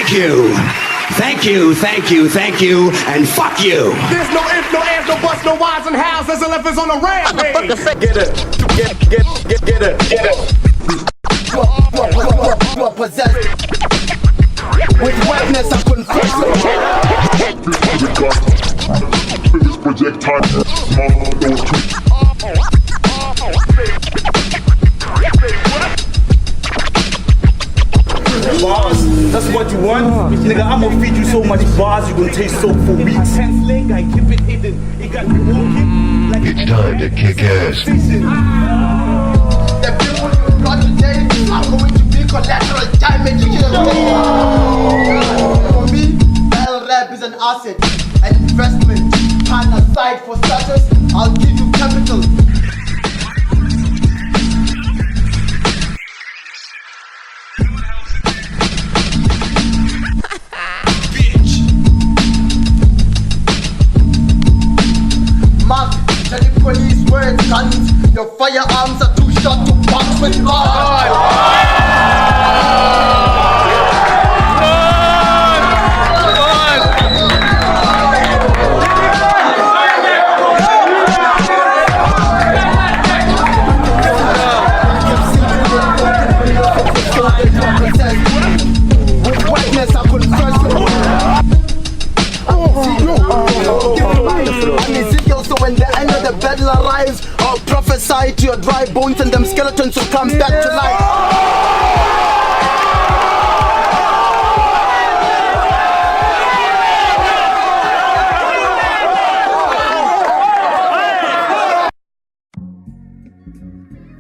Thank you. Thank you, thank you, thank you, and fuck you. There's no ifs, no ands, no buts, no whys and hows. There's a left on a rampage. Get it. Get it. You are possessed with wetness. I couldn't face it. Projectile. Bars, that's what you want? Nigga, I'm gonna feed you so much bars, you gonna taste soap for weeks. I keep it hidden. It got me walking like It's time to kick ass. The people you brought today are going to be collateral damage. For me, battle rap is an asset, an investment. Pan aside for status, I'll give you capital. Police words, guns. Your firearms are too short to box with God. With wetness, I couldn't first. So when the end of the battle arrives, I'll prophesy to your dry bones and them skeletons will come back to life.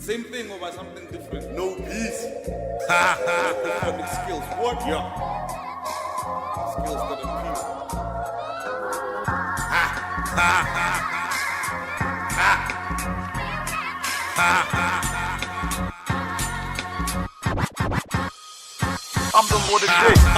same thing or by something different. No peace. Economic skills. What? Yeah. Skills that appeal.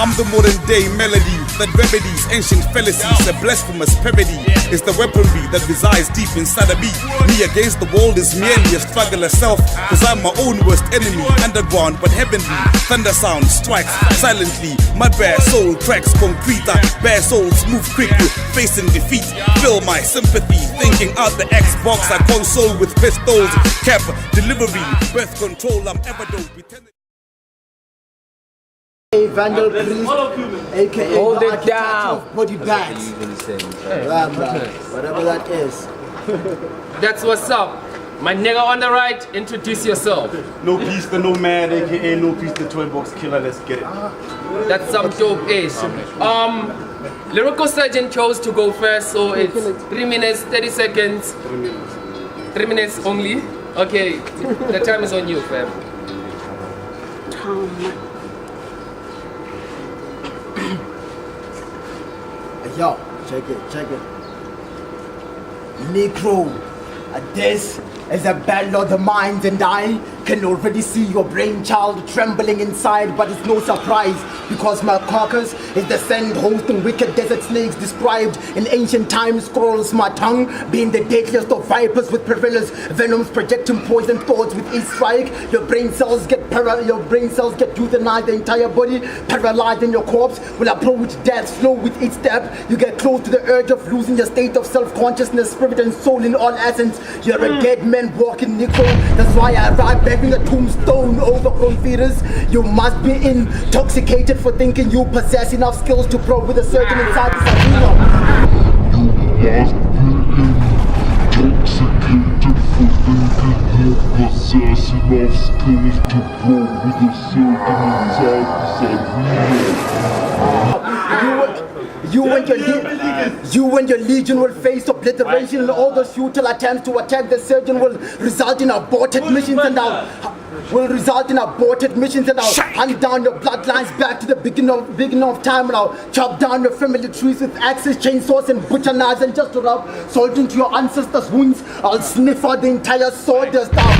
I'm the modern day melody that remedies ancient fallacies. A blasphemous parody is the weaponry that resides deep inside of me. Me against the world is merely a struggle itself, cause I'm my own worst enemy. Underground but heavenly, thunder sound strikes silently. My bare soul tracks concrete. Bare souls move quickly, facing defeat. Feel my sympathy, thinking out the Xbox. I console with pistols, cap delivery, birth control. I'm ever dope. Vandal Priest, aka hold it down. Body bags. Whatever that is. That's what's up. My nigga on the right, introduce yourself. No peace to no man, aka no peace to 12 box killer. Let's get it. That's some dope ace. Lyrical Surgeon chose to go first, so it's 3 minutes, 30 seconds. 3 minutes only. Okay, the time is on you, fam. Yo, check it. Negro, this is a battle of the minds, and I can already see your brainchild trembling inside, but it's no surprise because my carcass is the sand hosting wicked desert snakes described in ancient times. Scrolls my tongue being the deadliest of vipers with perilous venoms projecting poison thoughts with each strike. Your brain cells get euthanized, the entire body paralyzed, and your corpse will approach death slow with each step. You get close to the urge of losing your state of self-consciousness, spirit and soul in all essence. You're a dead man walking, Nico. That's why I ride begging a tombstone overgrown fetus. You must be intoxicated for thinking you possess enough skills to probe with a surgeon inside this arena. You must be intoxicated for thinking you possess enough skills to probe with a surgeon inside this arena. You and your legion will face obliteration, and all those futile attempts to attack the surgeon will result in aborted missions, and I'll hunt down your bloodlines back to the beginning of time, and I'll chop down your family trees with axes, chainsaws, and butcher knives, and just to rub salt into your ancestors' wounds, I'll sniff out the entire sawdust out.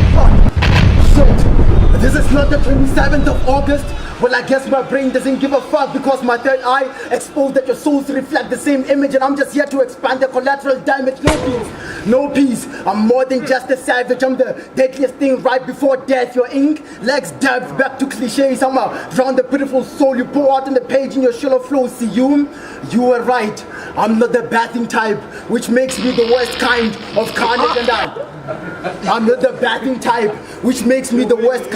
Shit. This is not the 27th of August, Well, I guess my brain doesn't give a fuck because my third eye exposed that your souls reflect the same image, and I'm just here to expand the collateral damage. No peace, no peace. I'm more than just a savage. I'm the deadliest thing right before death. Your ink, legs dabbed back to cliches. I'm around the pitiful soul you pour out on the page in your shallow flow. See you were right. I'm not the bathing type, which makes me the worst kind of carnage, and I'm not the bathing type, which makes me the worst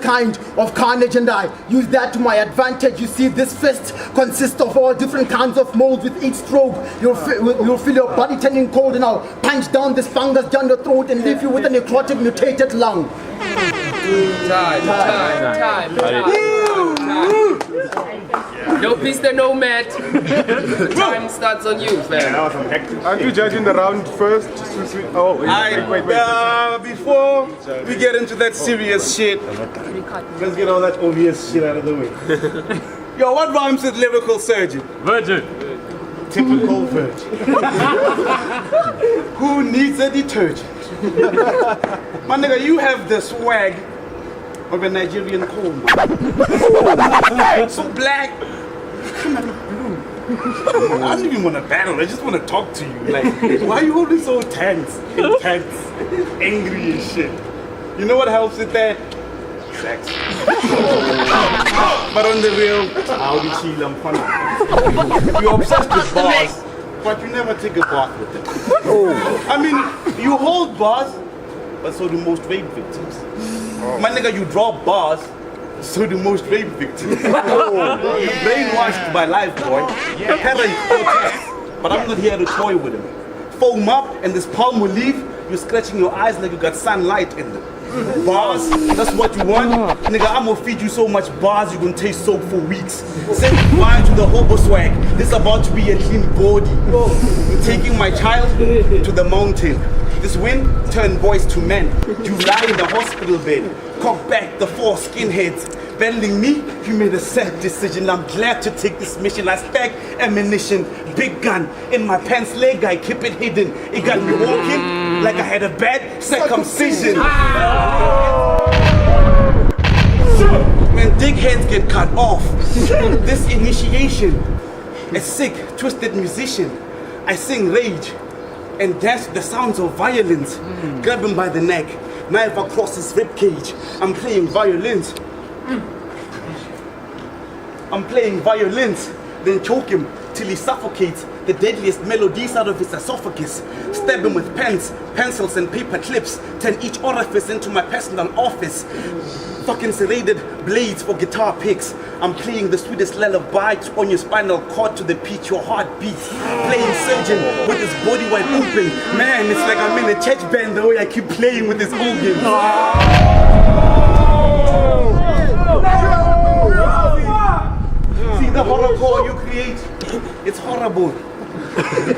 kind of carnage, and I use that to my advantage. You see, this fist consists of all different kinds of molds. With each stroke, you'll feel your body turning cold, and I'll punch down this fungus down your throat and leave you with a necrotic mutated lung. Time. No peace, there no mat. The time starts on you, fam. Aren't you judging the round first? Oh, wait. Before we get into that serious shit, let's get all that obvious shit out of the way. Yo, what rhymes with lyrical surgeon? Virgin. Typical virgin. Who needs a detergent? My nigga, you have the swag of a Nigerian coal mine. So black. I don't even want to battle, I just want to talk to you. Like, why are you holding so tense, intense, angry and shit? You know what helps with that? Sex. But on the real, howdy chill, I'm funny. You're obsessed with bars, but you never take a bath with them. I mean, you hold bars, but so do most rape victims. My nigga, you draw bars, so do most rape victims. You're brainwashed by life, boy. But I'm not here to toy with him. Foam up and this palm will leave, you're scratching your eyes like you got sunlight in them. Bars, that's what you want? Nigga, I'm gonna feed you so much bars you're gonna taste soap for weeks. Say goodbye to the hobo swag. This is about to be a clean body. I'm taking my child to the mountain. This wind turned boys to men. You lie in the hospital bed. Cock back the 4 skinheads. Bending me, you made a sad decision. I'm glad to take this mission. I stack ammunition, big gun in my pants leg. I keep it hidden. It got me walking like I had a bad circumcision. When dickheads get cut off, this initiation, a sick, twisted musician. I sing rage and dance to the sounds of violence. Grab him by the neck, knife across his ribcage. I'm playing violins. I'm playing violins, then choke him till he suffocates the deadliest melodies out of his esophagus. Stab him with pens, pencils and paper clips. Turn each orifice into my personal office. Fucking serrated blades for guitar picks. I'm playing the sweetest lullaby on your spinal cord to the pitch your heart beats. Playing surgeon with his body wide open. Man, it's like I'm in a church band the way I keep playing with this organ. See the horrorcore you create? It's horrible.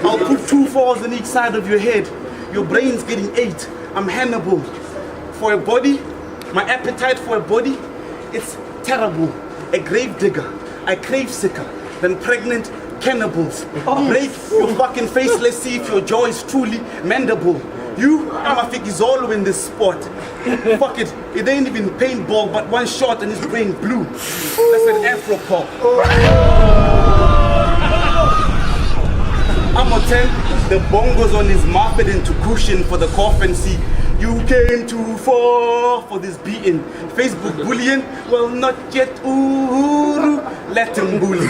I'll put 2 4s on each side of your head. Your brain's getting 8. I'm Hannibal. For a body, my appetite for a body, it's terrible. A grave digger. I crave sicker than pregnant cannibals. Break your fucking face, let's see if your jaw is truly mandible. You, Amafik in this spot. Fuck it, it ain't even paintball, but one shot and his brain blue. That's an afro pop. I'm a 10, the bongos on his muffet into cushion for the coffin. See, you came too far for this beating. Facebook bullying, well not yet, ooh, let him bully.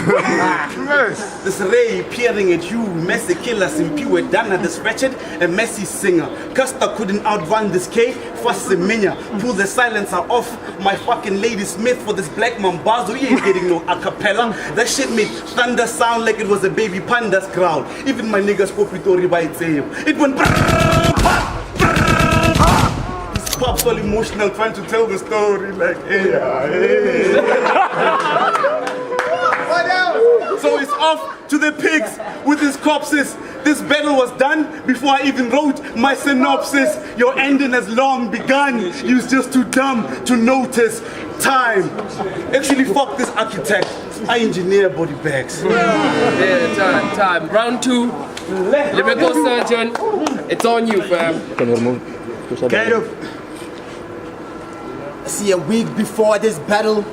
This ray peering at you, messy killer, impure Dana, this wretched and messy singer. Custer couldn't outrun this K, fussy minya. Pull the silencer off my fucking Lady Smith for this black mambazo. He ain't getting no acapella. That shit made thunder sound like it was a baby panda's crowd. Even my niggas Popitori by it went Pop's all emotional, trying to tell the story like, hey. So it's off to the pigs with his corpses. This battle was done before I even wrote my synopsis. Your ending has long begun. You're just too dumb to notice time. Actually, fuck this architect. I engineer body bags. Yeah, time. Round 2. Lyrical surgeon. It's on you, fam. Kind of. See, a week before this battle,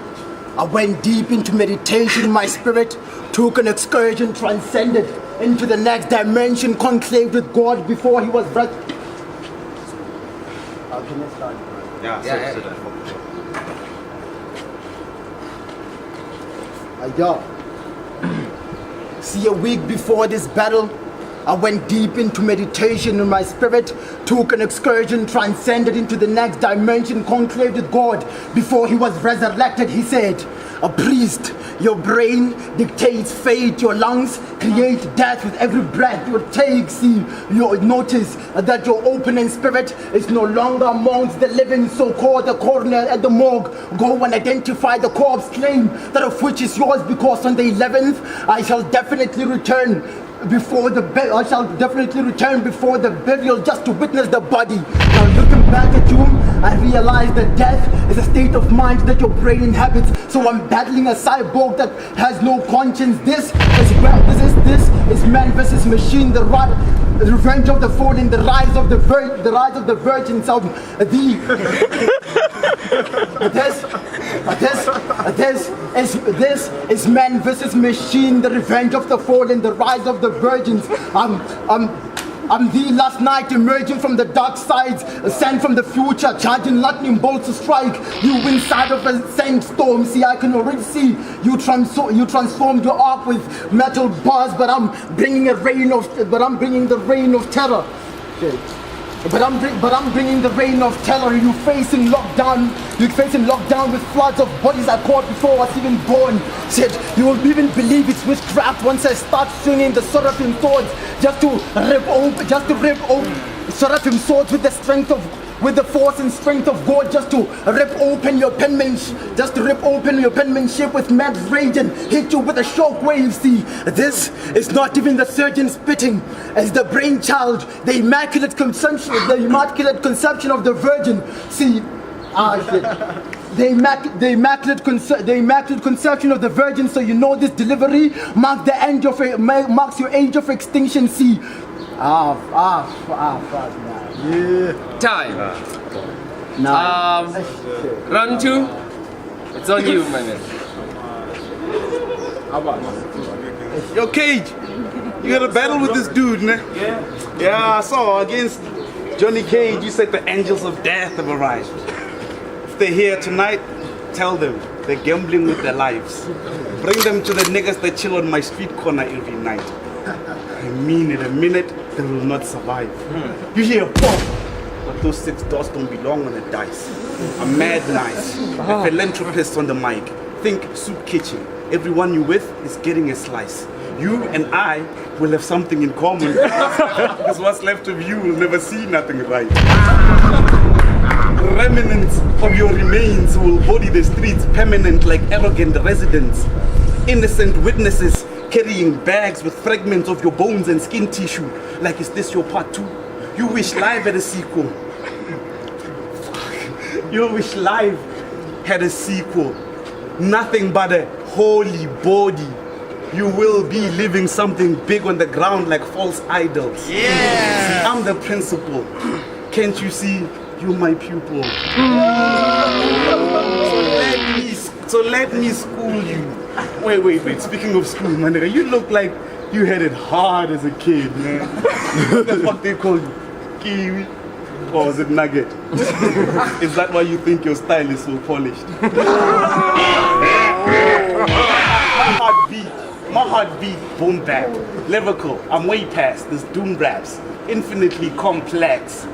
I went deep into meditation. My spirit took an excursion, transcended into the next dimension, conclaved with God before he was brought. How can I start? See, a week before this battle, I went deep into meditation and my spirit took an excursion, transcended into the next dimension, conclaved with God before he was resurrected. He said, a priest, your brain dictates fate, your lungs create death with every breath you take. See, you notice that your opening spirit is no longer amongst the living, so-called the coroner at the morgue. Go and identify the corpse, claim that of which is yours, because on the 11th I shall definitely return before the burial just to witness the body. Now looking back at you, I realize that death is a state of mind that your brain inhabits. So I'm battling a cyborg that has no conscience. This is man versus machine. The revenge of the fallen, the rise of the virgins of This is man versus machine, the revenge of the fallen, the rise of the virgins. I'm the last night emerging from the dark sides, sent from the future, charging lightning bolts to strike you inside of a sandstorm. See, I can already see you transformed your ark with metal bars, but I'm bringing the rain of terror. Okay. But I'm bringing the reign of terror. You're facing lockdown with floods of bodies I caught before I was even born. Said you will even believe it's witchcraft once I start swinging the seraphim swords, just to rip open seraphim swords with the force and strength of God, just to rip open your penmanship, with mad rage and hit you with a shockwave. See, this is not even the surgeon spitting, as the brainchild, the immaculate conception of the virgin. See, the immaculate conception of the virgin. So you know this delivery marks your age of extinction. See, Time. Round 2. It's on you, my man. Yo, Cage, you got a battle with this dude, man. Yeah, I saw against Johnny Cage. You said the angels of death have arrived. If they're here tonight, tell them they're gambling with their lives. Bring them to the niggas that chill on my street corner every night. I mean, in a minute, they will not survive. You hear pop, but those 6 dots don't belong on a dice. A mad nice, a philanthropist on the mic. Think soup kitchen. Everyone you with is getting a slice. You and I will have something in common, because what's left of you will never see nothing right. Remnants of your remains will body the streets permanent like arrogant residents. Innocent witnesses carrying bags with fragments of your bones and skin tissue. Like, is this your part 2? You wish life had a sequel. You wish life had a sequel. Nothing but a holy body. You will be living something big on the ground like false idols. Yeah. See, I'm the principal. Can't you see? You my pupil. So let me school you. Wait. Speaking of school, my nigga, you look like you had it hard as a kid, man. What the fuck they call you? Kiwi? Or is it nugget? Is that why you think your style is so polished? My heartbeat, boom bap. Lyrical, I'm way past this doom raps. Infinitely complex.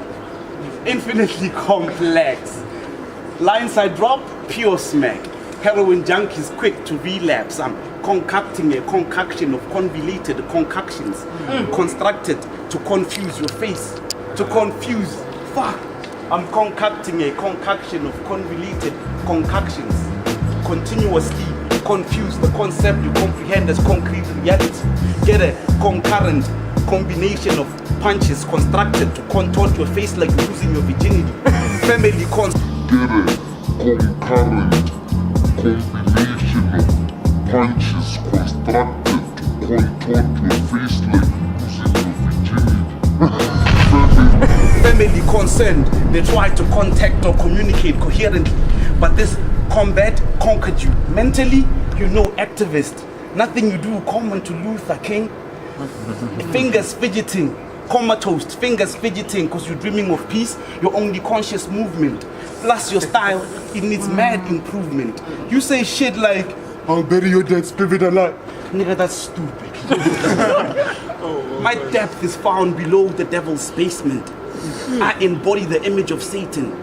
Lines I drop, pure smack. Heroin junkies quick to relapse. I'm concocting a concoction of convoluted concoctions, constructed to confuse your face. I'm concocting a concoction of convoluted concoctions, continuously confuse the concept you comprehend as concrete reality. Get a concurrent combination of punches constructed to contort your face like you're losing your virginity. Family Get a concurrent combination of punches constructed to contort your face like you're losing your virginity. Family concerned, they try to contact or communicate coherently, But this combat conquered you. Mentally, you're no activist. Nothing you do common to Luther King. Fingers fidgeting, comatose, fingers fidgeting because you're dreaming of peace, your only conscious movement. Plus your style, it needs mad improvement. You say shit like, I'll bury your dead spirit alive. Nigga, that's stupid. My depth is found below the devil's basement. I embody the image of Satan.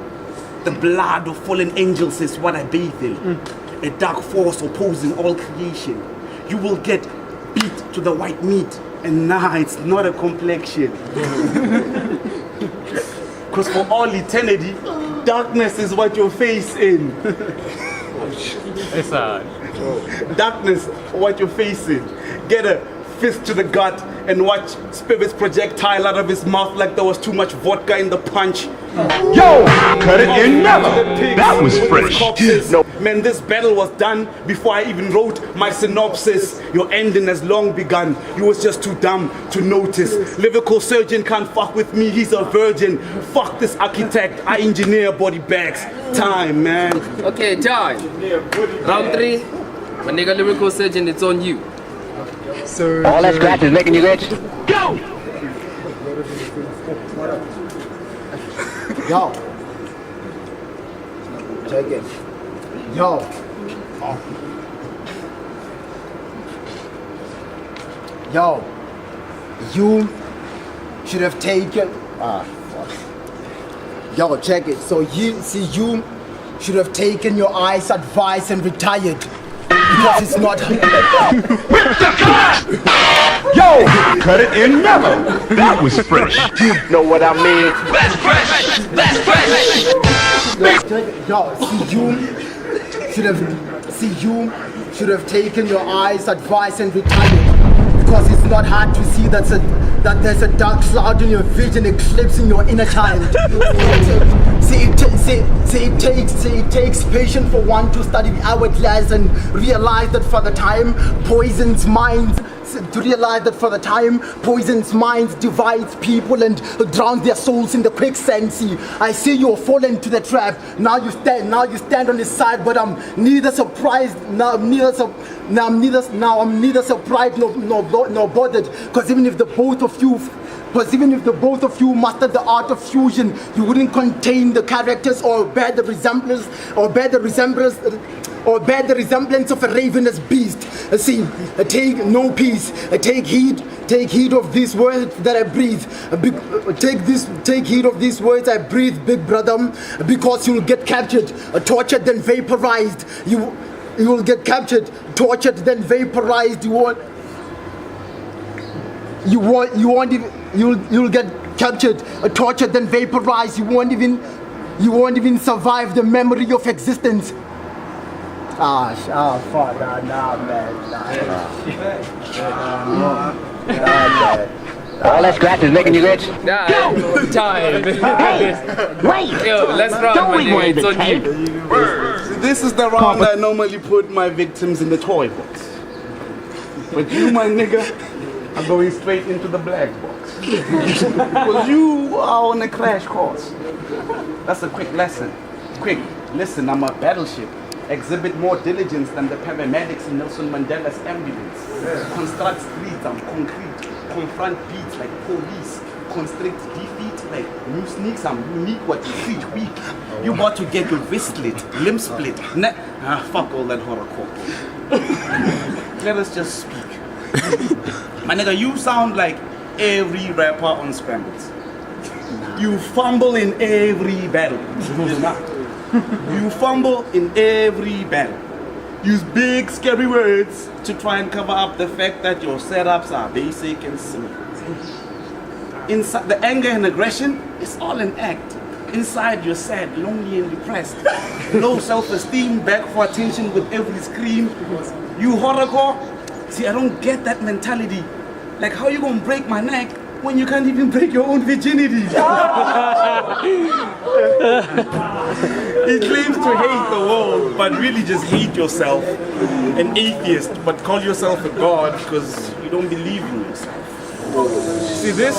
The blood of fallen angels is what I bathe in. A dark force opposing all creation. You will get beat to the white meat, and nah, it's not a complexion. Because for all eternity, darkness is what you face in. It's Darkness, what you're facing. Get a fist to the gut and watch spirits projectile out of his mouth like there was too much vodka in the punch. Yo, cut it in never. That was fresh. No. Man, this battle was done before I even wrote my synopsis. Your ending has long begun. You was just too dumb to notice. Lyrical surgeon can't fuck with me, he's a virgin. Fuck this architect, I engineer body bags. Time, man. Okay, time. Round 3. My nigga lyrical surgeon, it's on you. All that scratch is making you rich. Go! Yo. Check it. Yo. Yo. You should have taken. Fuck. Yo, check it. So you should have taken your eyes advice and retired. Because it's not. Yo, cut it in never. That was fresh. You know what I mean? That's fresh. That's fresh. Yo, you should have taken your eyes advice and retired. Because it's not hard to see that there's a dark cloud in your vision eclipsing your inner child. It takes patience for one to study the hourglass and realize that for the time poisons minds. To realize that for the time poisons minds, divides people and drowns their souls in the quicksand. See, I see you're fallen to the trap. Now you stand on the side, but I'm neither surprised. I'm neither surprised nor bothered. Because even if the both of you mastered the art of fusion, you wouldn't contain the characters or bear the resemblance of a ravenous beast. See, take no peace. Take heed of these words that I breathe. Take heed of these words I breathe, big brother, because you'll get captured, tortured, then vaporized. You will get captured, tortured, then vaporized. You'll get captured, tortured, then vaporized. You won't even survive the memory of existence. Fuck, nah, man. All that scratch is making you rich. Nah, time. Wait. Yo, let's run, Don't my nigga. rewind It's the on you. So this is the round I normally put my victims in the toy box. But you, my nigga, are going straight into the black box. Because you are on a crash course. That's a quick lesson. Quick, listen, I'm a battleship. Exhibit more diligence than the paramedics in Nelson Mandela's ambulance. Construct streets, I'm concrete. Confront beats like police. Constrict defeat like new sneaks, I'm unique, what you treat weak. You about to get your wrist split, limb split. Fuck all that horrorcore. Let us just speak. My nigga, you sound like every rapper on Scrambles. You fumble in every battle. You fumble in every battle. Use big scary words to try and cover up the fact that your setups are basic and simple. Inside the anger and aggression, it's all an act. Inside you're sad, lonely and depressed. Low self-esteem, back for attention with every scream. You horrorcore? See, I don't get that mentality. Like, how you gonna break my neck when you can't even break your own virginity? He claims to hate the world, but really just hate yourself. An atheist, but call yourself a god because you don't believe in yourself. See this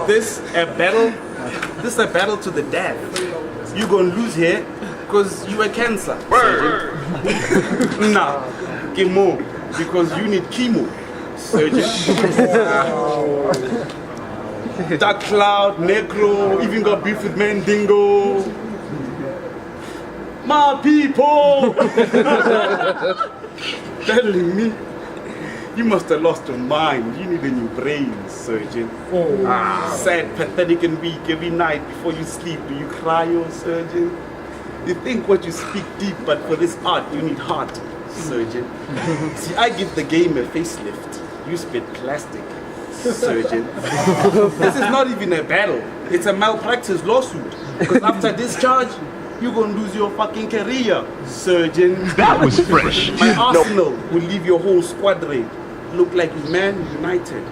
is a battle to the death. You're gonna lose here, because you were cancer. Surgeon. Nah, chemo, because you need chemo. Surgeon. Dark Cloud, Necro, even got beef with Mandingo. My people! Telling me, you must have lost your mind. You need a new brain, surgeon. Sad, pathetic, and weak every night before you sleep. Do you cry, oh surgeon? You think what you speak deep, but for this art, you need heart, surgeon. See, I give the game a facelift. You spit plastic, surgeon. This is not even a battle. It's a malpractice lawsuit. Because after discharge, you're gonna lose your fucking career, surgeon. That was fresh. My Arsenal will leave your whole squadron look like Man United.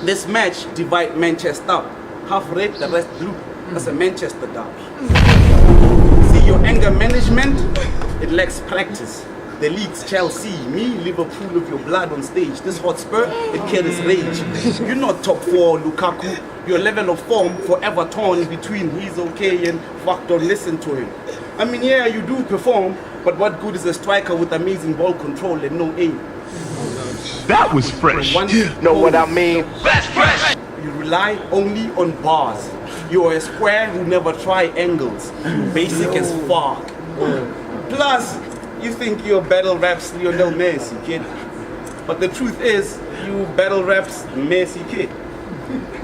This match divide Manchester. Half red, the rest blue. That's a Manchester derby. See, your anger management, it lacks practice. The league's Chelsea, me, Liverpool of your blood on stage. This Hotspur, it carries rage. You're not top 4 Lukaku. Your level of form forever torn in between he's okay and fuck, don't listen to him. I mean, yeah, you do perform, but what good is a striker with amazing ball control and no aim? That was fresh. Know what I mean? That's fresh. You rely only on bars. You're a square who never try angles. Basic as fuck. Plus, you think you're battle raps Lionel Messi, kid. But the truth is, you battle raps Messi, kid.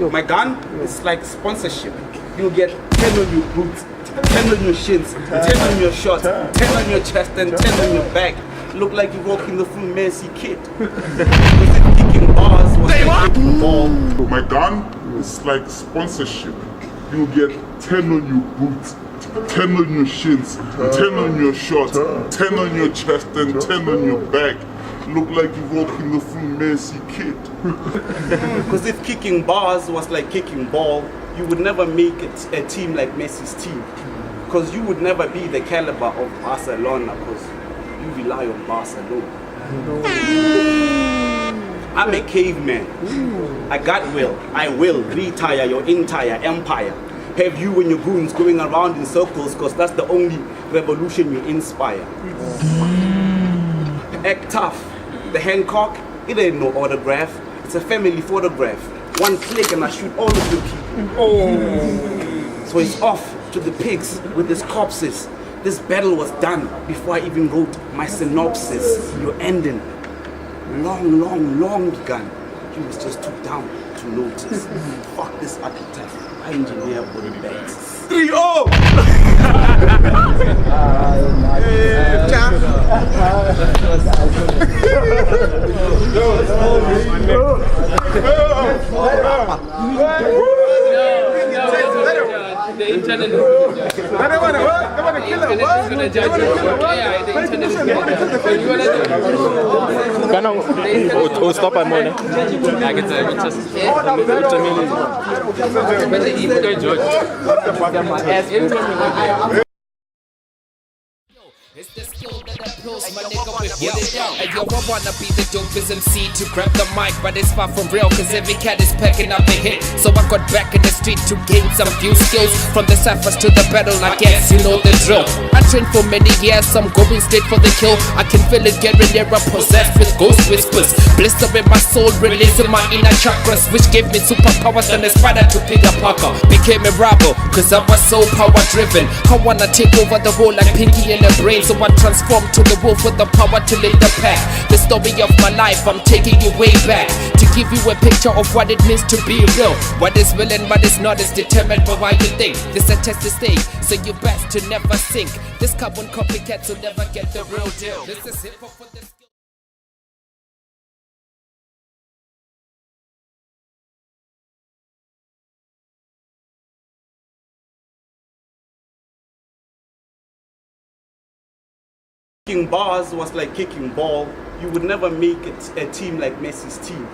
My gun is like sponsorship. You'll get 10 on your boots, 10 on your shins, 10 on your shorts, 10 on your chest, and 10 on your back. Look like you're walking the full Messi kid. Was it kicking bars? Was it kicking ball? My gun is like sponsorship. You'll get 10 on your boots, 10 on your shins, 10 on your shorts, 10 on your chest, and 10 on your back. Look like you're walking the full Messi kid. Because if kicking bars was like kicking ball, you would never make it a team like Messi's team. Because you would never be the caliber of Barcelona, because you rely on Barcelona. I'm a caveman. I got will. I will retire your entire empire. Have you and your goons going around in circles, because that's the only revolution you inspire. Act tough. The Hancock, it ain't no autograph. It's a family photograph. One click and I shoot all of your people. So it's off to the pigs with his corpses. This battle was done before I even wrote my synopsis. Your ending, long begun. You was just too down to notice. Fuck this architect. I engineer body bags. 3-0! The internet is gonna judge you. Yeah, the internet is gonna judge you. You wanna do? Stop a moment. I get to It's the skill that appeals, my nigga, we put it down. Hey yo, I wanna be the dopest MC to grab the mic, but it's far from real, cause every cat is packing up a hit. So I got back in the street to gain some few skills. From the ciphers to the battle, I guess you know the drill. I trained for many years, I'm going straight for the kill. I can feel it getting nearer, possessed with ghost whispers. Blistering my soul, releasing my inner chakras, which gave me superpowers than a spider to Peter Parker. Became a rebel, cause I was so power driven. I wanna take over the whole like Pinky in the brain. So I transformed to the wolf with the power to lead the pack. The story of my life, I'm taking you way back to give you a picture of what it means to be real. What is real and what is not is determined by what you think. This a test to stay, so you best to never sink. This carbon copycats will never get the real deal. This is hip hop for the skill. Kicking bars was like kicking ball. You would never make it a team like Messi's team.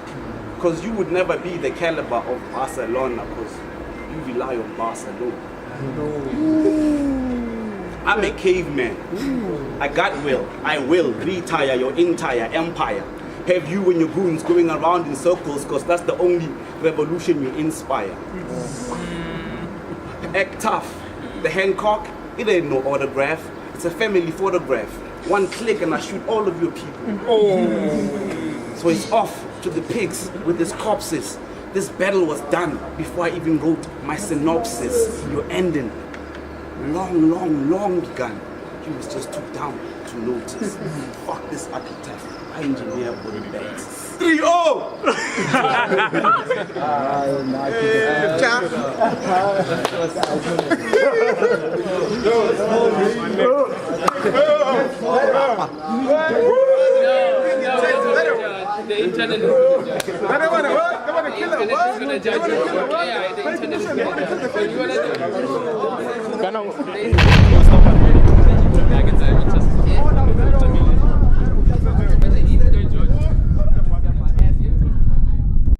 Because you would never be the caliber of Barcelona, because you rely on Barcelona. I'm a caveman. I got will. I will retire your entire empire. Have you and your goons going around in circles, because that's the only revolution you inspire. Act tough. The Hancock, It ain't no autograph. It's a family photograph. One click and I shoot all of your people. So it's off to the pigs with his corpses. This battle was done before I even wrote my synopsis. Your ending, long begun. He was just too down to notice. Fuck this architect. I engineer wooden bags. 3-0! The internet is gonna judge you. Yeah, the internet is gonna judge you. What you wanna do?